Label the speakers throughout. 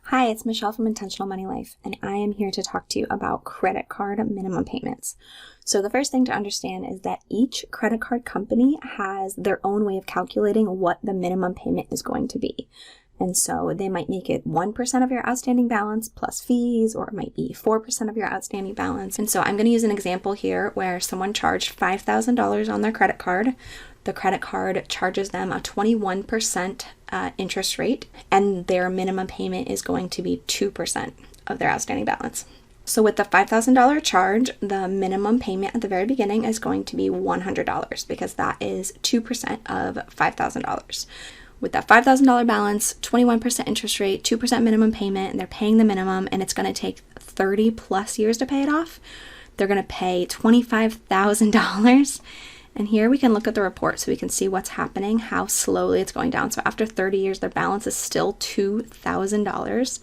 Speaker 1: Hi, it's Michelle from Intentional Money Life, and I am here to talk to you about credit card minimum payments. So the first thing to understand is that each credit card company has their own way of calculating what the minimum payment is going to be. And so they might make it 1% of your outstanding balance plus fees, or it might be 4% of your outstanding balance. And so I'm going to use an example here where someone charged $5,000 on their credit card. The credit card charges them a 21% interest rate, and their minimum payment is going to be 2% of their outstanding balance. So with the $5,000 charge, the minimum payment at the very beginning is going to be $100 because that is 2% of $5,000. With that $5,000 balance, 21% interest rate, 2% minimum payment, and they're paying the minimum, and it's going to take 30 plus years to pay it off. They're going to pay $25,000. And here we can look at the report so we can see what's happening, how slowly it's going down. So after 30 years, their balance is still $2,000.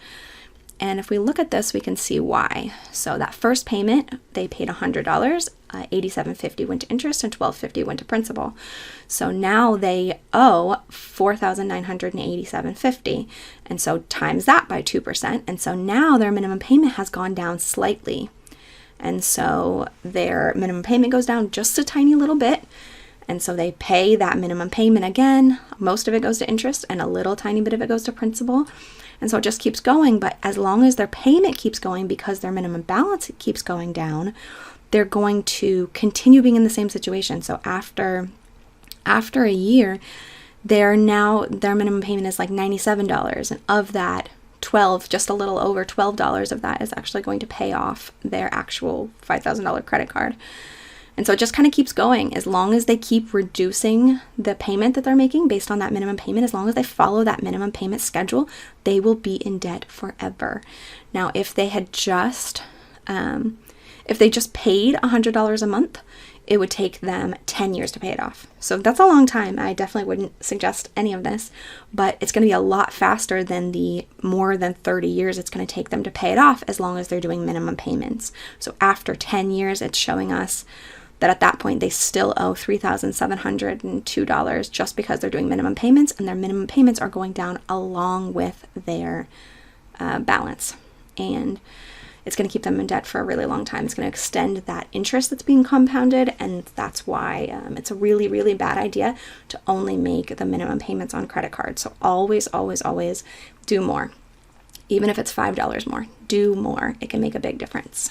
Speaker 1: And if we look at this, we can see why. So that first payment, they paid $100, $87.50 went to interest, and $12.50 went to principal. So now they owe $4,987.50. And so times that by 2%. And so now their minimum payment has gone down slightly. And so their minimum payment goes down just a tiny little bit. And so they pay that minimum payment again. Most of it goes to interest and a little tiny bit of it goes to principal. And so it just keeps going. But as long as their payment keeps going because their minimum balance keeps going down, they're going to continue being in the same situation. So after a year, their minimum payment is like $97. And of that, just a little over $12 of that is actually going to pay off their actual $5,000 credit card. And so it just kind of keeps going. As long as they keep reducing the payment that they're making based on that minimum payment, as long as they follow that minimum payment schedule, they will be in debt forever. Now, if they just paid $100 a month, it would take them 10 years to pay it off. So that's a long time. I definitely wouldn't suggest any of this, but it's going to be a lot faster than the more than 30 years it's going to take them to pay it off as long as they're doing minimum payments. So after 10 years, it's showing us that at that point, they still owe $3,702 just because they're doing minimum payments, and their minimum payments are going down along with their balance. And it's going to keep them in debt for a really long time. It's going to extend that interest that's being compounded, and that's why it's a really, really bad idea to only make the minimum payments on credit cards. So always, always, always do more. Even if it's $5 more, do more. It can make a big difference.